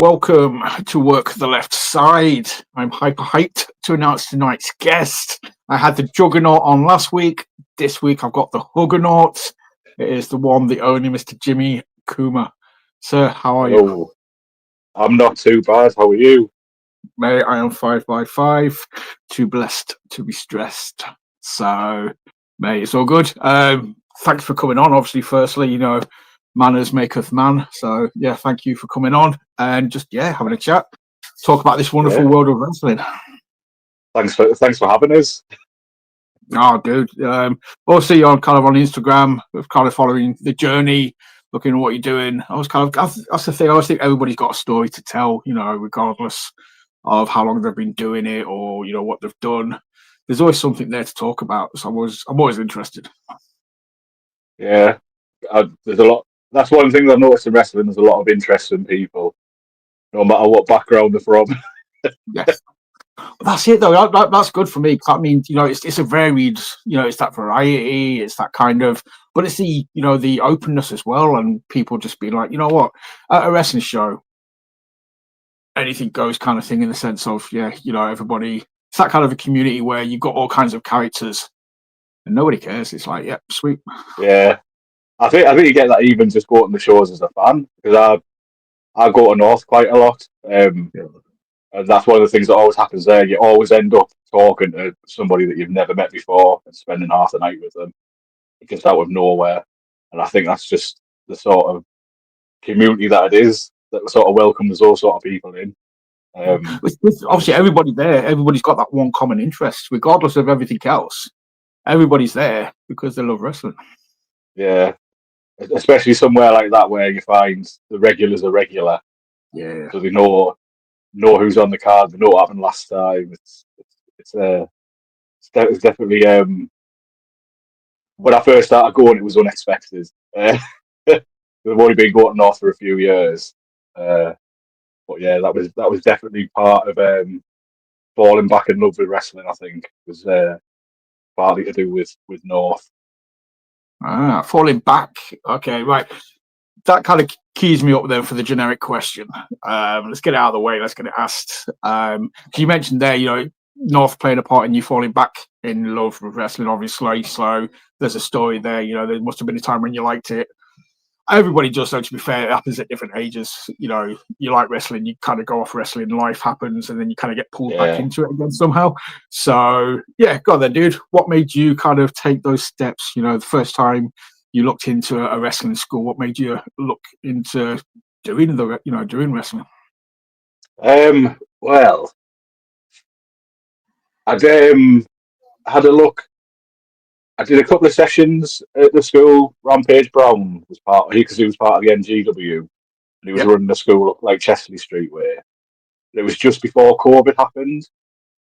Welcome to Work the Left Side. I'm hyper hyped to announce tonight's guest. I had the Juggernaut on last week. This week I've got the Huggernaut. It is the one, the only Mr. Jimmy Kuma. Sir, how are you? Hello. I'm not too bad. How are you? Mate, I am 5x5. Too blessed to be stressed. So, mate, it's all good. Thanks for coming on. Obviously, firstly, manners maketh man. So, yeah, thank you for coming on and just, having a chat. Talk about this wonderful world of wrestling. Thanks for having us. Oh, dude. Also, you're on Instagram, kind of following the journey, looking at what you're doing. That's the thing. I always think everybody's got a story to tell, regardless of how long they've been doing it or, what they've done. There's always something there to talk about. So I'm always interested. Yeah, there's a lot. That's one thing I've noticed in wrestling. There's a lot of interest in people, no matter what background they're from. Yes. That's it, though. That's good for me. I mean, it's a varied, it's that variety, it's that kind of, but it's the, the openness as well, and people just being like, you know what, at a wrestling show, anything goes kind of thing in the sense of, everybody, it's that kind of a community where you've got all kinds of characters and nobody cares. It's like, sweet. Yeah, I think you get that even just going to the shows as a fan, because I go to North quite a lot. And that's one of the things that always happens there. You always end up talking to somebody that you've never met before and spending half the night with them, just out of nowhere. And I think that's just the sort of community that it is that sort of welcomes those sort of people in. Obviously, everybody's got that one common interest, regardless of everything else. Everybody's there because they love wrestling. Yeah, especially somewhere like that where you find the regulars are regular. Yeah. So they know who's on the card. They know what happened last time. It's definitely when I first started going, it was unexpected. We've only been going north for a few years, but yeah, that was definitely part of falling back in love with wrestling. I think was partly to do with North. Falling back. Okay, right. That kind of keys me up then for the generic question. Let's get it out of the way. Let's get it asked. You mentioned there, North playing a part in you falling back in love with wrestling, obviously. So there's a story there. There must have been a time when you liked it. Everybody does, though, to be fair. It happens at different ages. You like wrestling, you kind of go off wrestling, life happens, and then you kind of get pulled back into it again somehow. So, go on then, dude. What made you kind of take those steps? The first time you looked into a wrestling school, what made you look into doing doing wrestling? Well, I'd had a look. I did a couple of sessions at the school. Rampage Brown was part of it because he was part of the NGW, and he was running the school up like Chesley Street way. It was just before COVID happened,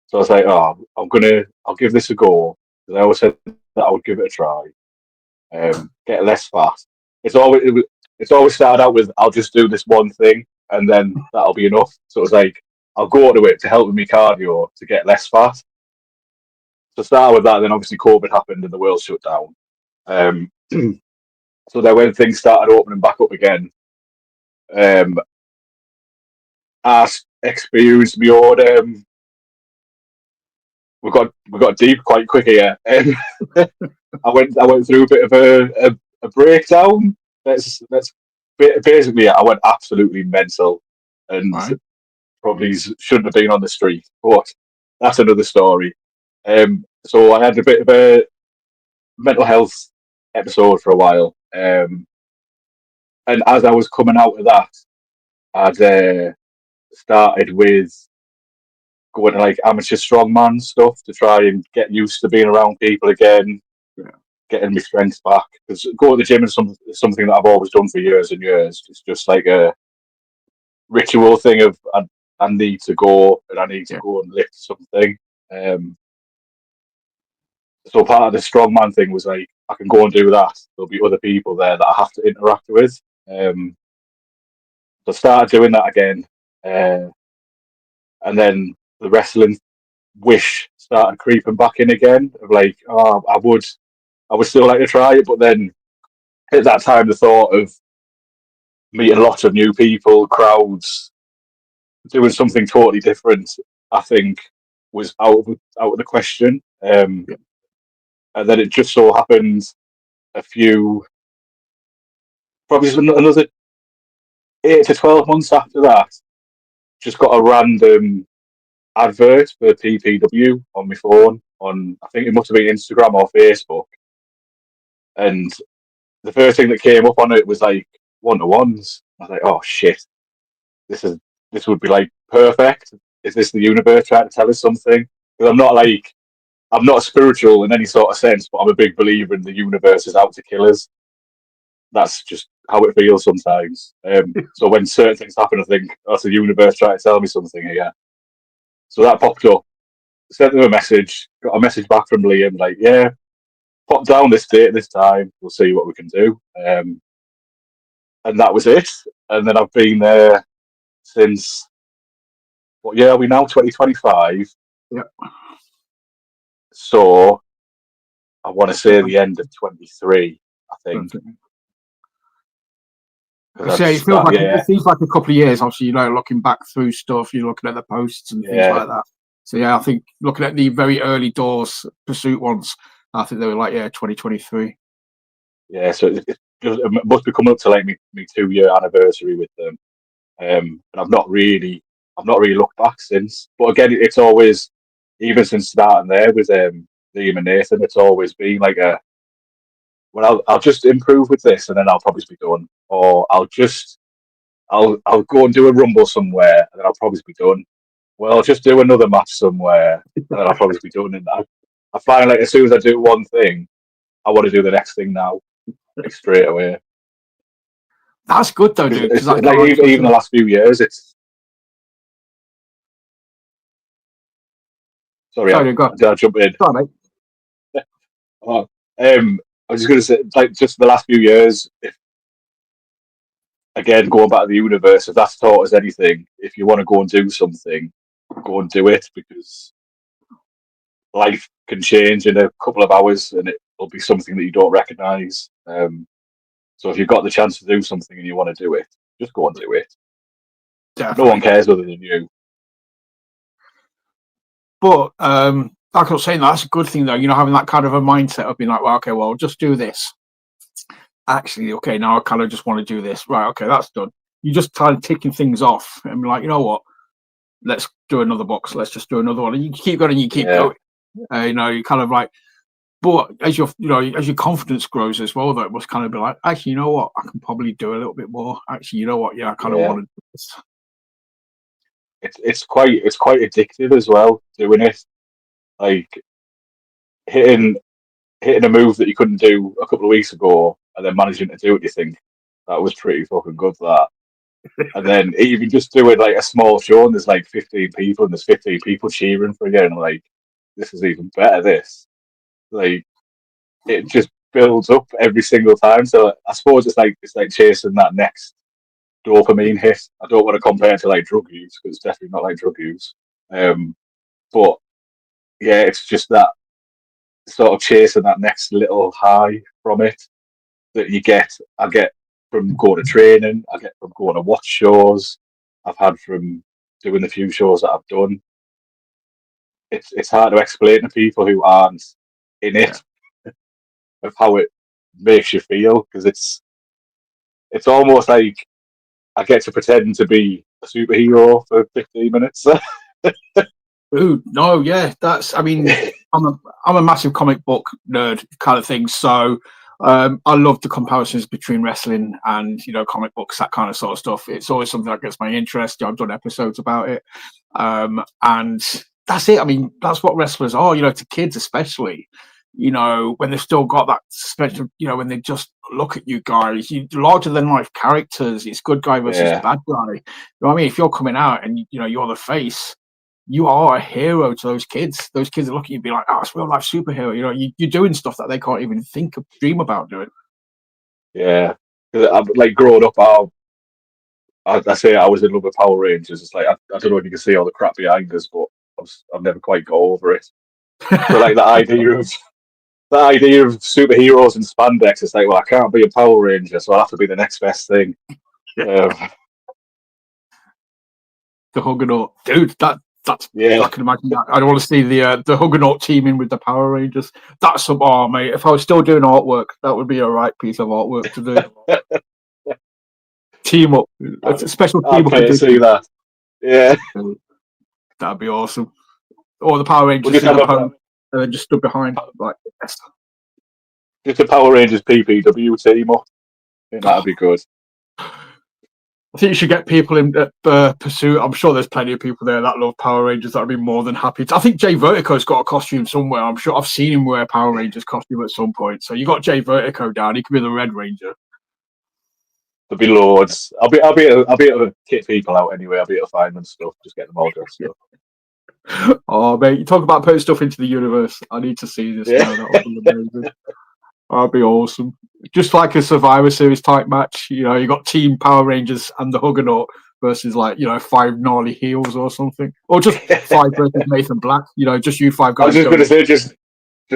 so I was like, "Oh, I'll give this a go." Because I always said that I would give it a try. Get less fat. It's always started out with, "I'll just do this one thing, and then that'll be enough." So it's like, I'll go to it to help with my cardio to get less fat. So start with that, then obviously COVID happened and the world shut down. So then when things started opening back up again, I experienced my own. We got deep quite quick here. I went through a bit of a breakdown. Basically, I went absolutely mental, and probably shouldn't have been on the street. But that's another story. So I had a bit of a mental health episode for a while, and as I was coming out of that, I'd started with going to like amateur strongman stuff to try and get used to being around people again, getting my strength back. Because going to the gym is something that I've always done for years and years. It's just like a ritual thing of I need to go and I need to go and lift something. So part of the strongman thing was like, I can go and do that. There'll be other people there that I have to interact with. So I started doing that again. And then the wrestling wish started creeping back in again of like, oh, I would still like to try it. But then at that time, the thought of meeting lots of new people, crowds, doing something totally different, I think, was out of the question. And then it just so happened a few, probably another 8 to 12 months after that, just got a random advert for PPW on my phone. On I think it must have been Instagram or Facebook, and the first thing that came up on it was like one-to-ones. I was like, oh shit, this is this would be like perfect. Is this the universe trying to tell us something? Because I'm not spiritual in any sort of sense, but I'm a big believer in the universe is out to kill us. That's just how it feels sometimes. So when certain things happen, I think that's the universe trying to tell me something here. So that popped up. Sent them a message. Got a message back from Liam like, yeah, pop down this date, this time. We'll see what we can do. And that was it. And then I've been there since what year are we now? 2025. Yeah. So I want to say the end of 23. I think. So it feels like it seems like a couple of years. Obviously, looking back through stuff, you're looking at the posts and things like that. So yeah, I think looking at the very early doors Pursuit ones, I think they were like 2023. Yeah, so it must be coming up to like me 2 year anniversary with them, and I've not really looked back since. But again, it's always, even since starting there with Liam and Nathan, it's always been like I'll just improve with this, and then I'll probably be done, or I'll go and do a rumble somewhere, and then I'll probably be done. Well, I'll just do another match somewhere, and then I'll probably be done. And I find like as soon as I do one thing, I want to do the next thing now, like straight away. That's good though, dude. It's like even the last few years, it's. Sorry, did I jump in? Sorry, mate. Oh, I was just going to say, like, just the last few years, if again going back to the universe, if that's taught us anything, if you want to go and do something, go and do it, because life can change in a couple of hours, and it'll be something that you don't recognize. So if you've got the chance to do something and you want to do it, just go and do it. Definitely. No one cares other than you. But like I was saying, that's a good thing though. Having that kind of a mindset of being like, well, okay, well, I'll just do this. Actually, okay, now I kind of just want to do this. Right, okay, that's done. You just kind of ticking things off and be like, you know what? Let's do another box. Let's just do another one. And you keep going and you keep going. You kind of like, but as your confidence grows as well, though, it must kind of be like, actually, you know what? I can probably do a little bit more. Actually, you know what? Yeah, I kind of want to do this. It's quite addictive as well, doing it. Like hitting a move that you couldn't do a couple of weeks ago, and then managing to do it. You think that was pretty fucking good, that. And then even just doing like a small show, and there's like 15 people, and there's 15 people cheering for you, and I'm like, this is even better. This, like, it just builds up every single time. So I suppose it's like chasing that next dopamine hit. I don't want to compare it to like drug use, because it's definitely not like drug use. But yeah, it's just that sort of chasing that next little high from it that you get. I get from going to training, I get from going to watch shows, I've had from doing the few shows that I've done. It's hard to explain to people who aren't in it of how it makes you feel, because it's almost like I get to pretend to be a superhero for 15 minutes. Ooh, no, yeah, I mean, I'm a massive comic book nerd kind of thing, so I love the comparisons between wrestling and comic books, that kind of sort of stuff. It's always something that gets my interest. I've done episodes about it, and that's it. I mean, that's what wrestlers are, to kids especially. When they've still got that special, when they just look at you guys, larger than life characters. It's good guy versus bad guy. You know what I mean? If you're coming out and you're the face, you are a hero to those kids. Those kids are looking at you and be like, oh, it's real life superhero. You're doing stuff that they can't even dream about doing. Yeah. Like growing up, I say I was in love with Power Rangers. It's like, I don't know if you can see all the crap behind us, but I've never quite got over it. So like the idea of superheroes and spandex, it's like, well, I can't be a Power Ranger, so I'll have to be the next best thing. The Huggernaut, dude. That's Yeah. I can imagine that. I want to see the Huggernaut teaming with the Power Rangers. That's some mate. If I was still doing artwork, that would be a right piece of artwork to do. Team up. It's a special I'd team up pay to see edition. that. Yeah. That'd be awesome. Or the Power We'll Rangers just in have the pose and then just stood behind. Like, yes. just a Power Rangers PPW team up. I think that'd be good. I think you should get people in Pursuit. I'm sure there's plenty of people there that love Power Rangers that would be more than happy to. I think Jay Vertigo's got a costume somewhere. I'm sure I've seen him wear Power Rangers costume at some point. So you got Jay Vertigo down. He could be the Red Ranger. There'll be loads. I'll be able to kit people out anyway. I'll be able to find them stuff. Just get them all dressed up. Oh mate, you talk about putting stuff into the universe. I need to see this now. That would be amazing. That'd be awesome. Just like a Survivor Series type match. You know, you got Team Power Rangers and the Huggernaut versus 5 gnarly heels or something, or just 5 versus Nathan Black. Just you 5 guys. I was just going to say, just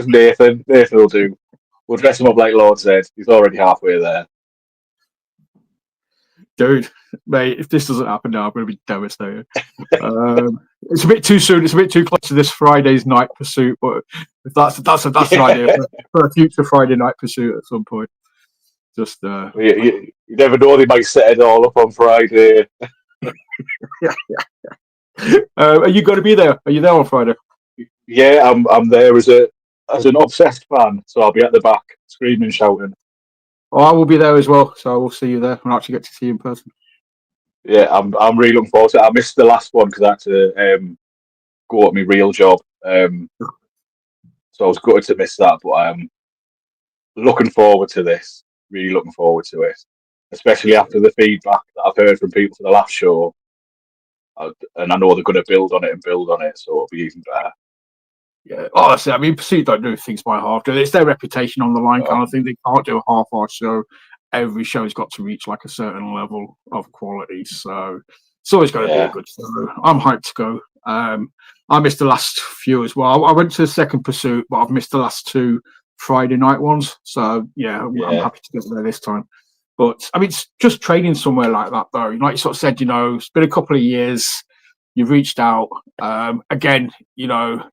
Nathan. Nathan will do. We'll dress him up like Lord said. He's already halfway there. Dude, mate, if this doesn't happen now, I'm going to be devastated. It's a bit too soon. It's a bit too close to this Friday's night pursuit, but that's an idea for a future Friday night pursuit at some point. Just you never know; they might set it all up on Friday. Are you going to be there? Are you there on Friday? Yeah, I'm there as an obsessed fan, so I'll be at the back screaming, shouting. Oh, I will be there as well, so I will see you there and actually get to see you in person. Yeah, I'm really looking forward to it. I missed the last one because I had to go at my real job, so I was gutted to miss that. But I'm looking forward to this. Really looking forward to it, especially after the feedback that I've heard from people for the last show, and I know they're going to build on it, so it'll be even better. Yeah, honestly, I mean, Pursuit don't do things by half. It's their reputation on the line kind of thing. They can't do a half-hour show. Every show's got to reach like a certain level of quality. So it's always going to be a good show. I'm hyped to go. I missed the last few as well. I went to the second Pursuit, but I've missed the last 2 Friday night ones. So I'm happy to get there this time. But I mean, it's just training somewhere like that, though. Like you sort of said, it's been a couple of years. You've reached out. Again, you know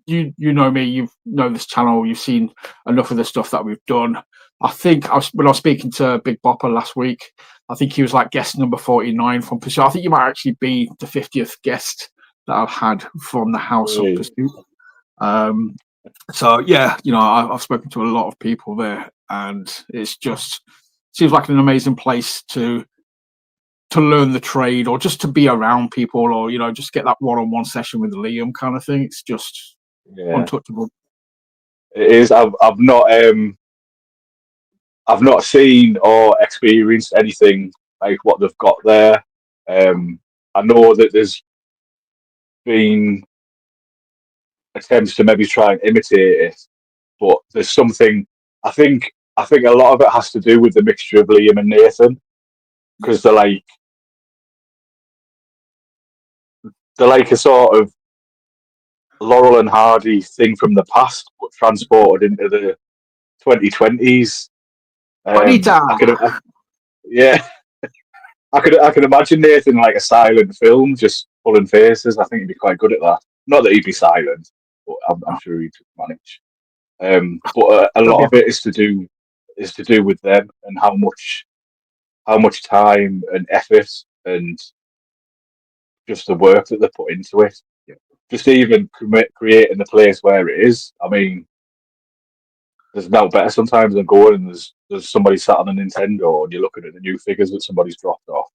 me, you know this channel, you've seen enough of the stuff that we've done. I think when I was speaking to Big Bopper last week, I think he was like guest number 49 from Pursuit. I think you might actually be the 50th guest that I've had from the House of Pursuit. So yeah, I've spoken to a lot of people there, and it's just seems like an amazing place to learn the trade, or just to be around people, or just get that one-on-one session with Liam kind of thing. It's just untouchable. It is. I've not seen or experienced anything like what they've got there. I know that there's been attempts to maybe try and imitate it, but there's something. I think a lot of it has to do with the mixture of Liam and Nathan, because they're like a sort of Laurel and Hardy thing from the past, but transported into the 2020s. I could imagine Nathan like a silent film, just pulling faces. I think he'd be quite good at that. Not that he'd be silent, but I'm sure he'd manage. But a lot of it is to do with them and how much time and effort and just the work that they put into it. Just even creating the place where it is. I mean, there's no better sometimes than going and there's somebody sat on a Nintendo and you're looking at the new figures that somebody's dropped off,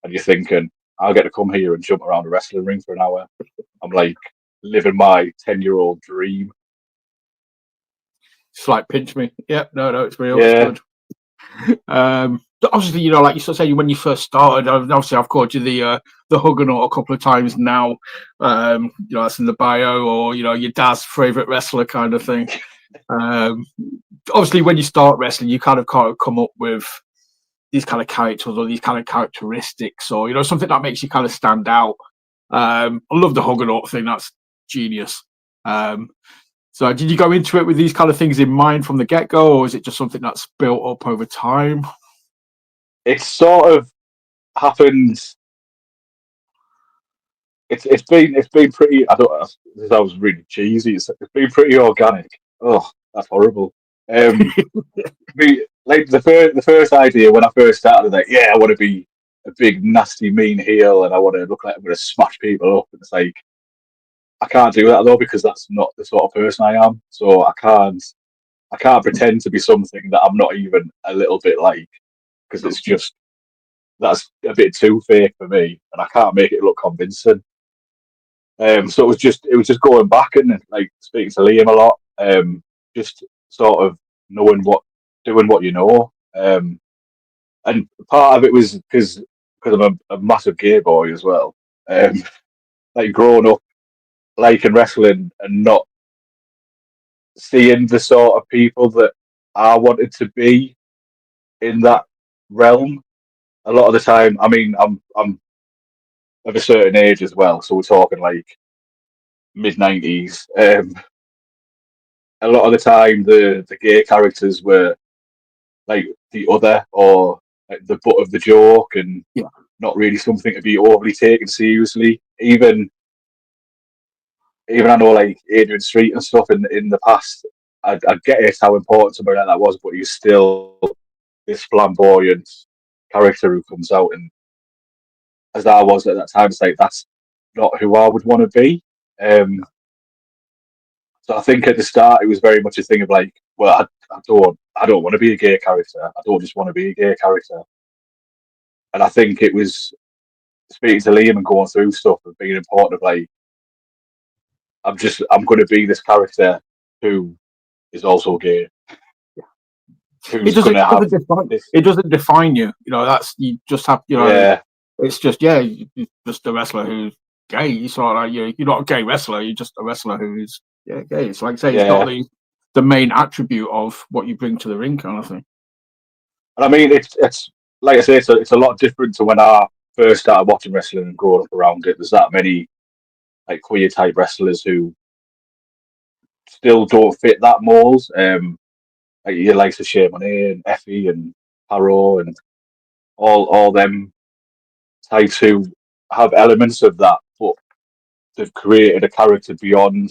and you're thinking, I'll get to come here and jump around a wrestling ring for an hour. I'm like living my 10-year-old dream. It's like pinch me. Yeah, no, it's real. Yeah. It's good. Obviously, like you sort of say, when you first started, obviously I've called you the Huggernaut a couple of times now. That's in the bio, or your dad's favorite wrestler kind of thing. Obviously, when you start wrestling, you kind of come up with these kind of characters or these kind of characteristics, or something that makes you kind of stand out. I love the Huggernaut thing. That's genius. So did you go into it with these kind of things in mind from the get-go, or is it just something that's built up over time? It sort of happened it's been pretty. I don't. That was really cheesy. It's been pretty organic. Oh, that's horrible. Um, like the first idea when I first started, like, yeah, I want to be a big nasty mean heel, and I want to look like I'm going to smash people up. And it's like I can't do that though because that's not the sort of person I am. So I can't pretend to be something that I'm not even a little bit like because No. it's just that's a bit too fake for me, and I can't make it look convincing. So it was just going back and like speaking to Liam a lot, just sort of knowing doing what you know. And part of it was because I'm a massive gay boy as well. Um, like growing up liking wrestling and not seeing the sort of people that I wanted to be in that realm. A lot of the time, I mean, I'm of a certain age as well, so we're talking like mid 90s. A lot of the time, the gay characters were like the other or like the butt of the joke and Yeah. not really something to be overly taken seriously. Even I know like Adrian Street and stuff in the past, I get it how important somebody like that was, but he's still this flamboyant character who comes out and as I was at that time, it's like that's not who I would want to be. Um, so I think at the start it was very much a thing of like, well, I don't want to be a gay character. I don't just want to be a gay character. And I think it was speaking to Liam and going through stuff and being important of like, I'm going to be this character who is also gay, It who's doesn't going it to have doesn't define this. it doesn't define you. You know, that's you just have Yeah, it's just you're just a wrestler who's gay. You sort of like you're not a gay wrestler, you're just a wrestler who's gay. It's like I say it's not yeah. the main attribute of what you bring to the ring kind of thing. And I mean, it's like I say, it's a lot different to when I first started watching wrestling and growing up around it. There's that many like queer type wrestlers who still don't fit that mold. Like your likes of Monet and Effie and Paro and all them types who have elements of that, but they've created a character beyond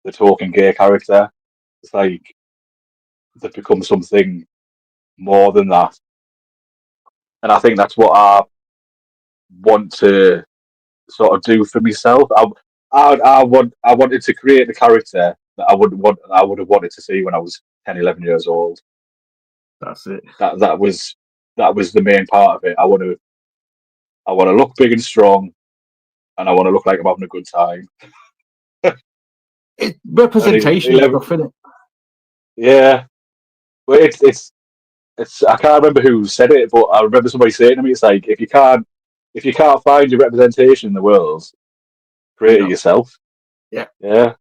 the talking gay character. It's like they've become something more than that, and I think that's what I want to sort of do for myself. I wanted to create the character that I would have wanted to see when I was 10, 11 years old. That's it. That was the main part of it. I want to look big and strong, and I want to look like I'm having a good time. It And representation stuff, isn't it? yeah, but it's I can't remember who said it, but I remember somebody saying to me, it's like if you can't find your representation in the world, You create it know. yourself. Yeah, Yeah,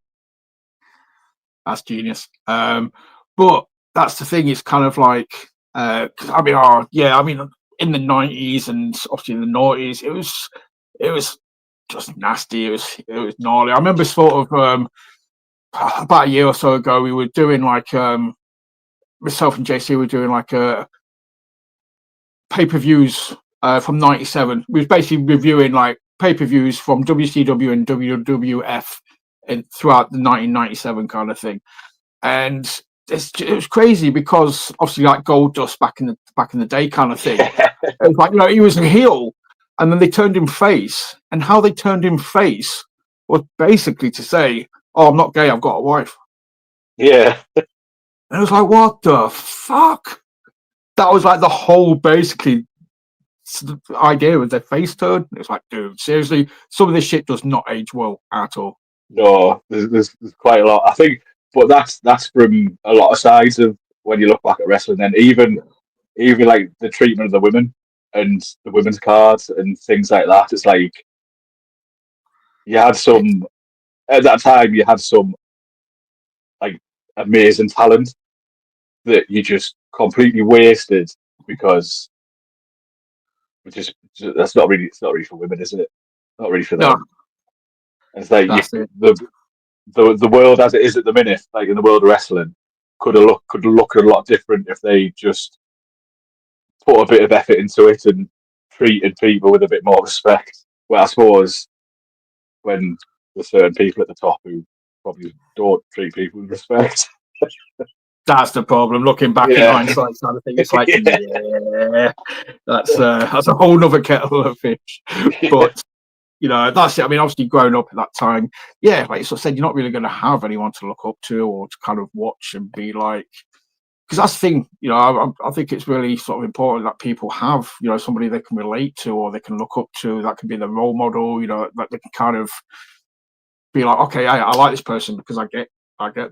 that's genius. But that's the thing, it's kind of like 'cause I mean in the 90s and obviously in the noughties, it was just nasty. It was gnarly. I remember sort of about a year or so ago, we were doing like myself and JC were doing like a pay-per-views from '97. We was basically reviewing like pay-per-views from WCW and WWF and throughout the 1997 kind of thing. And it was crazy because obviously like Gold Dust back in the day kind of thing. yeah, It was like he was a heel, and then they turned him face, and how they turned him face was basically to say, "Oh, I'm not gay. I've got a wife." yeah. And it was like, "What the fuck?" That was like the whole basically the idea was their face turned. It's like, dude, seriously, some of this shit does not age well at all. No, there's quite a lot. I think, but that's from a lot of sides of when you look back at wrestling. And even like the treatment of the women and the women's cards and things like that. It's like you had It's some at that time. You had some like amazing talent that you just completely wasted because we just that's not really it's not really for women, is it? Not really for no, them. And it's like that's it. the world as it is at the minute, like in the world of wrestling, could look a lot different if they just put a bit of effort into it and treated people with a bit more respect. Well, I suppose when there's certain people at the top who probably don't treat people with respect. That's the problem. Looking back in hindsight, kind of thing, it's like, yeah, that's a whole nother kettle of fish. But that's it. I mean, obviously, growing up at that time, yeah, like I said, you're not really going to have anyone to look up to or to kind of watch and be like, because that's the thing. I think it's really sort of important that people have, somebody they can relate to or they can look up to. That can be their role model. That they can kind of be like, okay, I like this person because I get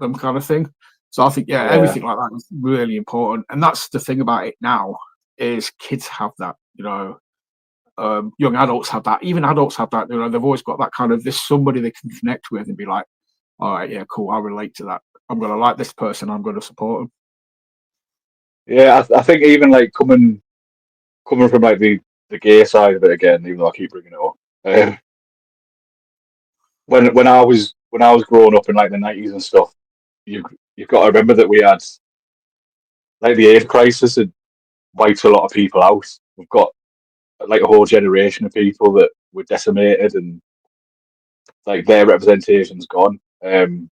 them, kind of thing. So I think, everything like that is really important. And that's the thing about it now is kids have that, young adults have that, even adults have that, they've always got that kind of, there's somebody they can connect with and be like, all right, yeah, cool, I'll relate to that. I'm going to like this person. I'm going to support them. Yeah, I think even like coming from like the gay side of it again, even though I keep bringing it up, when I was growing up in like the 90s and stuff, you've got to remember that we had like the AIDS crisis had wiped a lot of people out. We've got like a whole generation of people that were decimated and like their representation's gone. So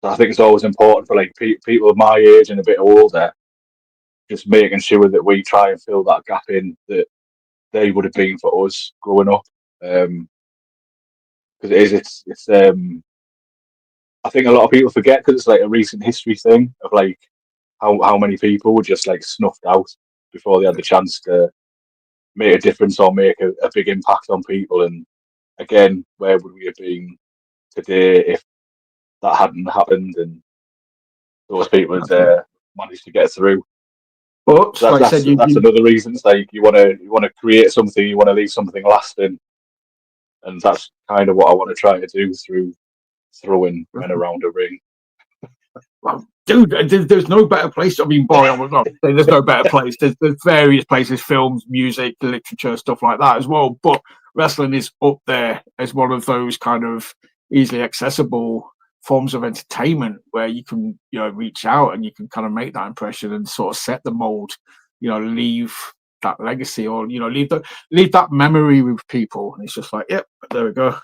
I think it's always important for like people of my age and a bit older, just making sure that we try and fill that gap in that they would have been for us growing up. Because it's I think a lot of people forget because it's like a recent history thing of like how many people were just like snuffed out before they had the chance to make a difference or make a big impact on people. And again, where would we have been today if that hadn't happened and those people had managed to get through? But So like I said, that's another reason. It's like you want to create something, you want to leave something lasting, and that's kind of what I want to try to do through throwing men around a ring. well, dude, there's no better place. I mean, boy, I'm not saying there's no better place. There's various places, films, music, literature, stuff like that as well. But wrestling is up there as one of those kind of easily accessible forms of entertainment where you can, reach out and you can kind of make that impression and sort of set the mold, leave that legacy or, leave that memory with people. And it's just like, yep, there we go.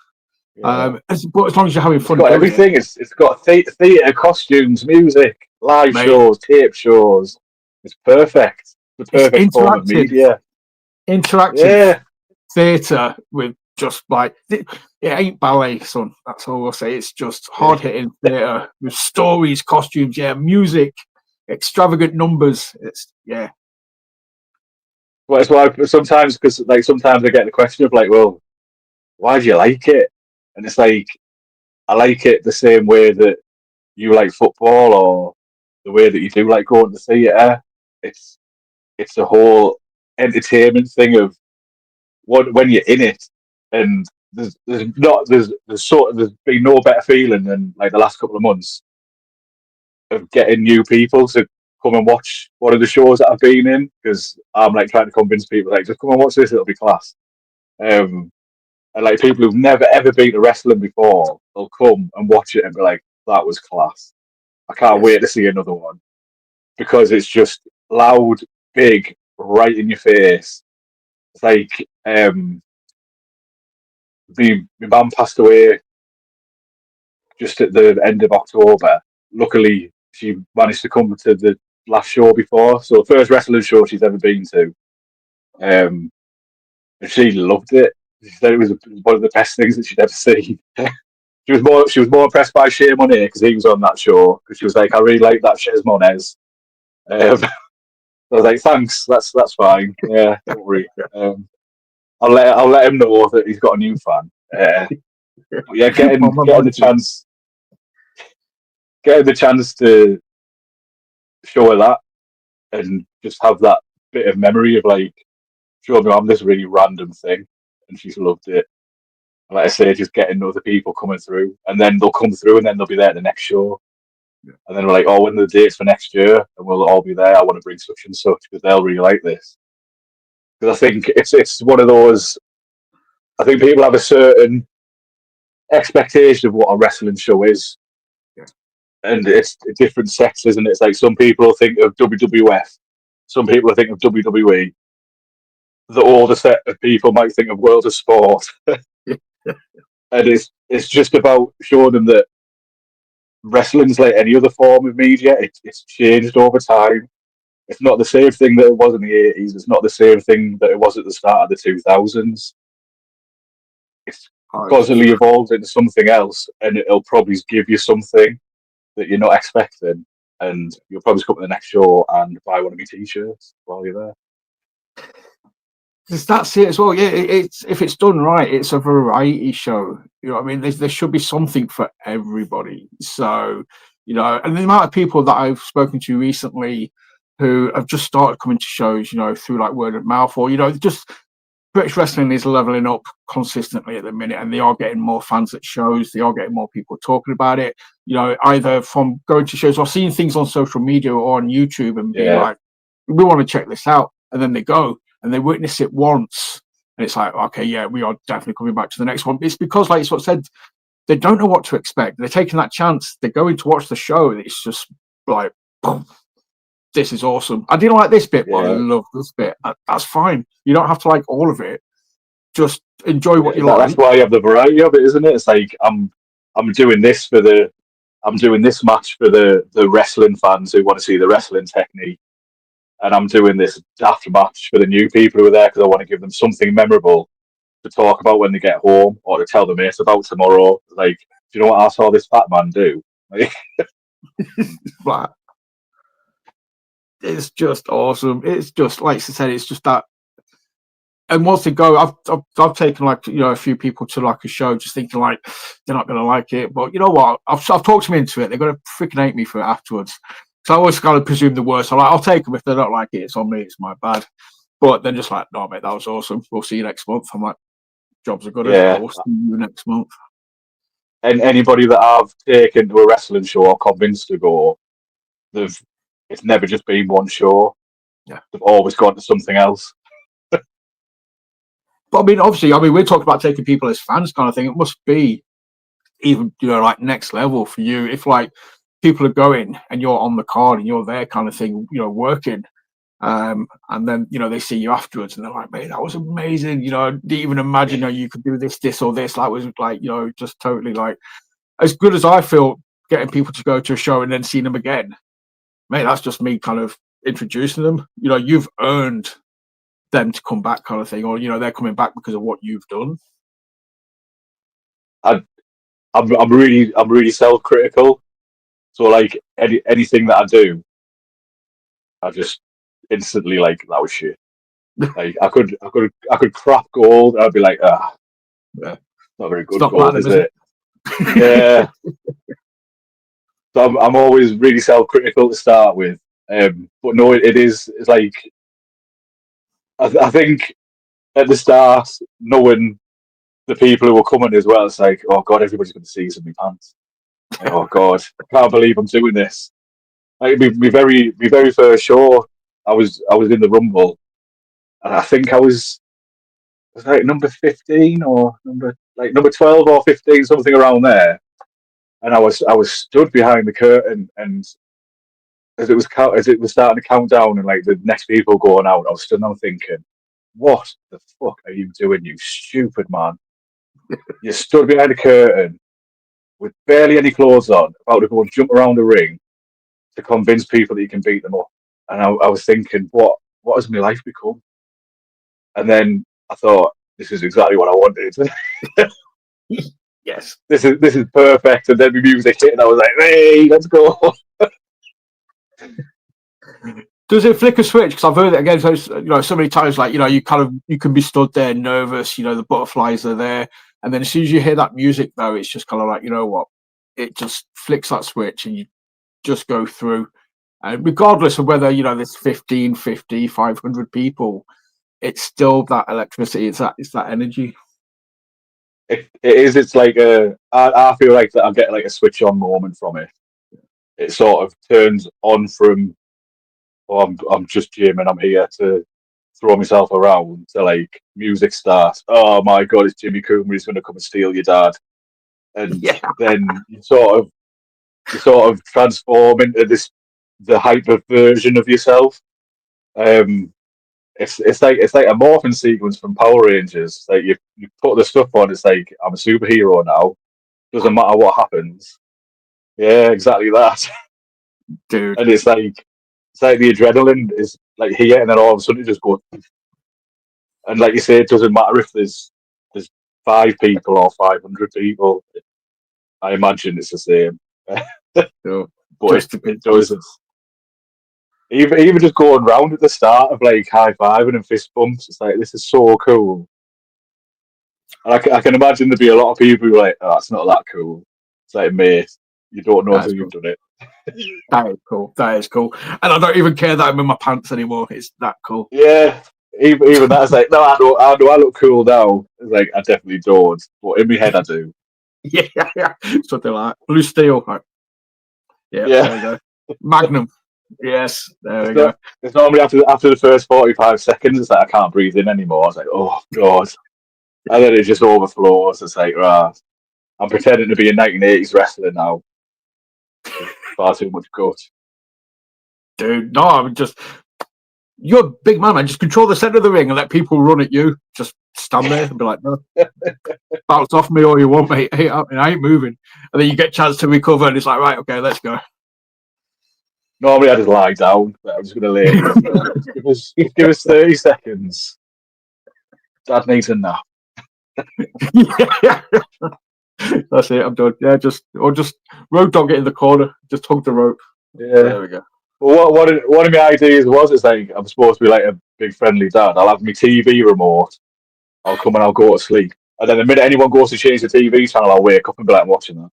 Yeah. But as long as you're having fun, It's got everything. It's got theatre, costumes, music, live shows, tape shows. It's perfect. The perfect form of media. Interactive theatre with just like it ain't ballet, son. That's all I'll say. It's just hard hitting theatre with stories, costumes, music, extravagant numbers. It's Well, it's why sometimes sometimes I get the question of like, well, why do you like it? And it's like I like it the same way that you like football or the way that you do like going to theatre. It's a whole entertainment thing of when you're in it, and there's been no better feeling than like the last couple of months of getting new people to come and watch one of the shows that I've been in, because I'm like trying to convince people like just come and watch this, it'll be class. And like people who've never ever been to wrestling before, they'll come and watch it and be like, that was class. I can't wait to see another one, because it's just loud, big, right in your face. It's like my mum passed away just at the end of October. Luckily, she managed to come to the last show before, so the first wrestling show she's ever been to. And she loved it. She said it was one of the best things that she'd ever seen. She was more impressed by Monet because he was on that show. Because she was like, I really like that Monet. So I was like, thanks, that's fine. Yeah, don't worry. I'll let him know that he's got a new fan. Yeah, getting the chance to show her that and just have that bit of memory of like showing my mum this really random thing and she's loved it. And like I say, just getting other people coming through, and then they'll come through and then they'll be there at the next show. And then we're like, oh, when are the dates for next year? And we'll all be there. I want to bring such and such because they'll really like this. Because I think it's one of those. I think people have a certain expectation of what a wrestling show is, and it's different sects, isn't it? It's like some people think of WWF, some people think of WWE. The older set of people might think of World of Sport, and it's just about showing them that wrestling's like any other form of media. It's changed over time. It's not the same thing that it was in the 80s. It's not the same thing that it was at the start of the 2000s. It's constantly evolved into something else, and it'll probably give you something that you're not expecting, and you'll probably come to the next show and buy one of my t-shirts while you're there. That's it as well. Yeah, it's if it's done right, it's a variety show. You know what I mean? There should be something for everybody. So, you know, and the amount of people that I've spoken to recently who have just started coming to shows, you know, through like word of mouth, or, you know, just British wrestling is leveling up consistently at the minute, and they are getting more fans at shows. They are getting more people talking about it, you know, either from going to shows or seeing things on social media or on YouTube and being like, we want to check this out. And then they go and they witness it once. And it's like, okay, yeah, we are definitely coming back to the next one. It's because, like it's said, they don't know what to expect. They're taking that chance. They're going to watch the show. And it's just like, boom, this is awesome. I didn't like this bit, but I love this bit. That's fine. You don't have to like all of it. Just enjoy what you like. That's why you have the variety of it, isn't it? It's like I'm doing this I'm doing this match for the wrestling fans who want to see the wrestling technique, and I'm doing this daft match for the new people who are there because I want to give them something memorable to talk about when they get home or to tell the mates about tomorrow. Like, do you know what I saw this fat man do? Like, it's just awesome. It's just like I said, it's just that. And once they go, I've taken like, you know, a few people to like a show, just thinking like they're not going to like it. But you know what? I've talked them into it. They're going to freaking hate me for it afterwards. So I always kind of presume the worst. I'm like, I'll take them if they don't like it. It's on me. It's my bad. But then just like, no, mate, that was awesome. We'll see you next month. I'm like, jobs are good. yeah. We'll see you next month. And anybody that I've taken to a wrestling show or convinced to go, it's never just been one show. Yeah, they've always gone to something else. But I mean, obviously, we're talking about taking people as fans kind of thing. It must be even, you know, like next level for you if like people are going and you're on the card and you're there kind of thing, you know, working. And then, you know, they see you afterwards and they're like, mate, that was amazing. You know, didn't even imagine that you could do this or this. That was like, you know, just totally like as good as I feel getting people to go to a show and then seeing them again. Mate, that's just me kind of introducing them. You know, you've earned them to come back kind of thing, or, you know, they're coming back because of what you've done. I'm really self-critical. So like anything that I do, I just instantly like that was shit. Like I could crap gold. I'd be like, Yeah, not very good not gold, platinum, is it? Yeah. So I'm always really self-critical to start with. But no, it is. It's like I think at the start, knowing the people who are coming as well, it's like, oh god, everybody's going to see us in my pants. Like, oh god, I can't believe I'm doing this. Like my very first show, I was in the Rumble, and I think I was like number 15 or number 12 or 15, something around there. And I was stood behind the curtain, and as it was starting to count down, and like the next people going out, I was stood there thinking, what the fuck are you doing, you stupid man? You stood behind a curtain with barely any clothes on, about to go and jump around the ring to convince people that you can beat them up. And I was thinking, what has my life become? And then I thought, this is exactly what I wanted. Yes, this is perfect. And then the music hit, and I was like, hey, let's go. Does it flick a switch? Because I've heard it again, so, you know, so many times. Like, you know, you can be stood there nervous. You know, the butterflies are there, and then as soon as you hear that music, though, it's just kind of like, you know what, it just flicks that switch, and you just go through. And regardless of whether, you know, there's 15, 50, 500 people, it's still that electricity. It's that energy. It is. It's like I feel like that I get like a switch on moment from it. It sort of turns on from, oh, I'm just Jim and I'm here to throw myself around, to like music starts. Oh my god, it's Jimmy Kuma. He's going to come and steal your dad, and then you sort of transform into the hyper version of yourself. it's like a morphing sequence from Power Rangers. Like you put the stuff on, it's like I'm a superhero now. Doesn't matter what happens. Yeah, exactly that. Dude. And it's like the adrenaline is like here, and then all of a sudden it just goes. And like you say, it doesn't matter if there's 5 people or 500 people. I imagine it's the same. So, But just it does. It's, even just going round at the start of like high fiving and fist bumps, it's like this is so cool. And I can imagine there'd be a lot of people who are like, "Oh, it's not that cool." It's like, mate, you don't know until you've done it. That is cool. That is cool. And I don't even care that I'm in my pants anymore. It's that cool. Yeah, even that's like, no, I know I look cool now. It's like I definitely don't, but in my head I do. Yeah. Something like Blue Steel. Right. Yeah, Yeah. there we go. Magnum. Yes, there we go. It's normally after the first 45 seconds, it's like I can't breathe in anymore. It's like, oh god, and then it just overflows. It's like, right, I'm pretending to be a 1980s wrestler now. Far too much gut. Dude, no, I'm just. You're a big man, man. Just control the center of the ring and let people run at you. Just stand there and be like, no. Bounce off me all you want, mate. I ain't moving. And then you get a chance to recover and it's like, right, okay, let's go. Normally I just lie down, but I'm just going to lay here. Give us 30 seconds. Dad needs a nap. Yeah. That's it. I'm done. Yeah, just road dog it in the corner. Just hug the rope. Yeah. There we go. Well, one of my ideas was, it's like I'm supposed to be like a big friendly dad. I'll have my TV remote. I'll come and I'll go to sleep. And then the minute anyone goes to change the TV channel, I'll wake up and be like, I'm watching that.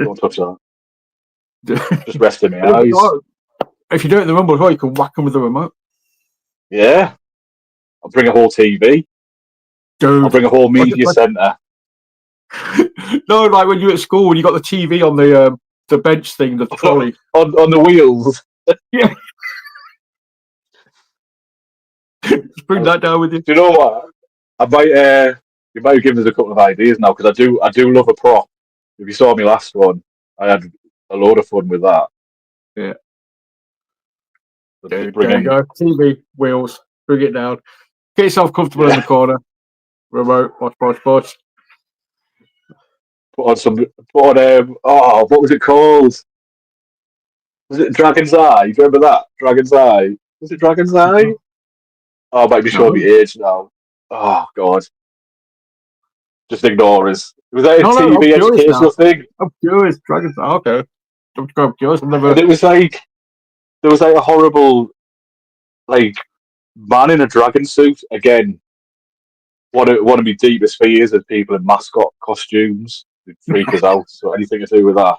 Don't touch that. Just resting my eyes. If you do it in the Rumble as well, you can whack them with the remote. Yeah. I'll bring a whole TV. Dude. I'll bring a whole media centre. No, like when you're at school and you got the TV on the bench thing, the trolley. on the wheels. Yeah. Just bring that down with you. Do you know what? I might you might have given us a couple of ideas now, because I do love a prop. If you saw me last one, I had a load of fun with that. Yeah. Dude, there you go. TV, wheels, bring it down. Get yourself comfortable in the corner. Remote, watch. Put on what was it called? Was it Dragon's Eye? You remember that? Dragon's Eye. Was it Dragon's Eye? Oh, I might be showing me age now. Oh god. Just ignore us. Was that a TV educational thing? I'm curious. Dragon's Eye, okay. I'm curious. And it was like there was like a horrible like man in a dragon suit. Again, one of my deepest fears is people in mascot costumes. They freak us out. So anything to do with that.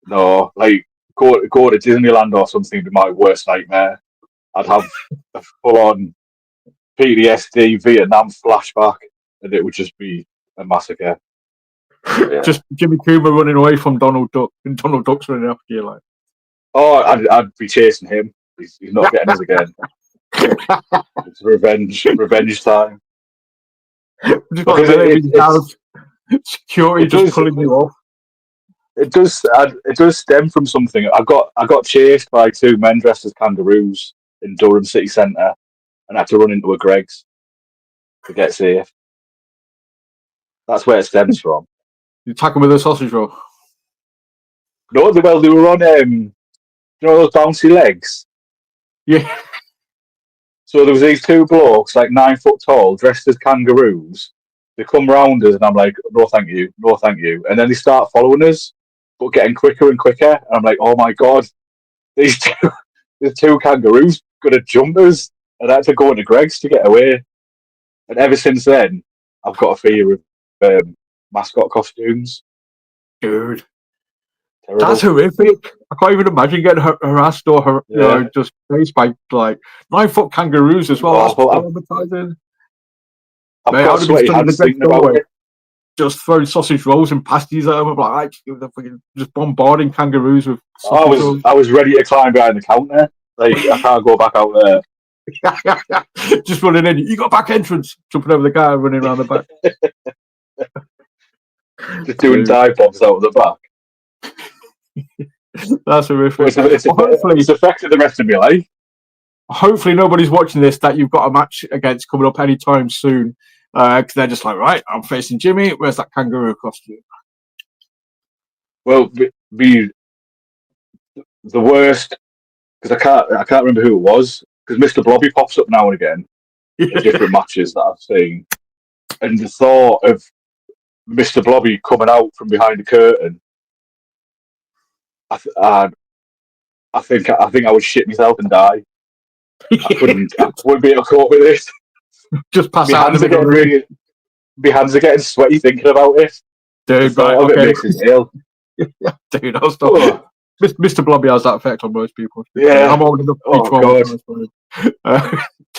No, like go to Disneyland or something would be my worst nightmare. I'd have a full on PTSD Vietnam flashback, and it would just be a massacre. Yeah. Just Jimmy Kuma running away from Donald Duck, and Donald Duck's running after you, like. Oh, I'd be chasing him. He's not getting us again. It's revenge time. Security just pulling you off. It does stem from something. I got chased by 2 men dressed as kangaroos in Durham City Centre, and had to run into a Greg's to get safe. That's where it stems from. You attack them with a sausage roll? No, they were on you know those bouncy legs? Yeah. So there was these 2 blokes, like 9 foot tall, dressed as kangaroos. They come round us, and I'm like, no, thank you. And then they start following us, but getting quicker and quicker. And I'm like, oh my god, these 2 kangaroos gonna jump us, and I had to go into Greg's to get away. And ever since then, I've got a fear of mascot costumes. Dude. Terrible. That's horrific. I can't even imagine getting harassed or just faced by like 9 foot kangaroos as well. That's traumatizing. I've got sweaty hands thinking about it. Just throwing sausage rolls and pasties at them. I'm like, just bombarding kangaroos with sausage rolls. I was ready to climb behind the counter. Like, I can't go back out there. Just running in. You got back entrance. Jumping over the guy and running around the back. Just doing dive bombs out of the back. That's horrific. It's affected the rest of my life. Hopefully nobody's watching this that you've got a match against coming up anytime soon. Because they're just like, right, I'm facing Jimmy. Where's that kangaroo costume? Well, the worst, because I can't remember who it was, because Mr. Blobby pops up now and again in different matches that I've seen, and the thought of Mr. Blobby coming out from behind the curtain, I think I would shit myself and die. I wouldn't be able to cope with it. Just pass my out. My hands are getting sweaty thinking about it. Dude, right, okay. It makes me ill. Dude, I'll stop. Oh. Mr. Blobby has that effect on most people. Yeah, I'm old enough to be 12.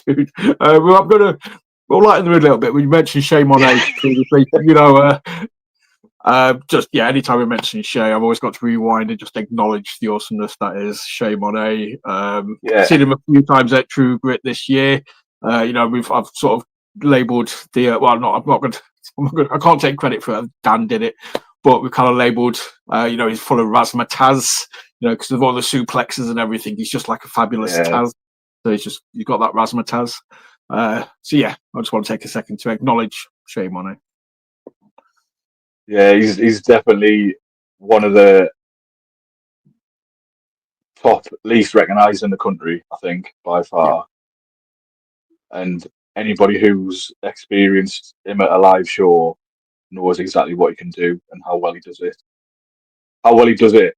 Dude, we'll lighten the mood a little bit. We mentioned Shay Monet previously. Anytime we mention Shay, I've always got to rewind and just acknowledge the awesomeness that is Shay Monet. Seen him a few times at True Grit this year. I've sort of labelled the I can't take credit for it. Dan did it, but we kind of labelled. He's full of razzmatazz. Because of all the suplexes and everything, he's just like a fabulous Taz. So you've got that razzmatazz. I just want to take a second to acknowledge Shay Monet. Yeah, he's definitely one of the top least recognised in the country, I think, by far. Yeah. And anybody who's experienced him at a live show knows exactly what he can do and how well he does it. How well he does it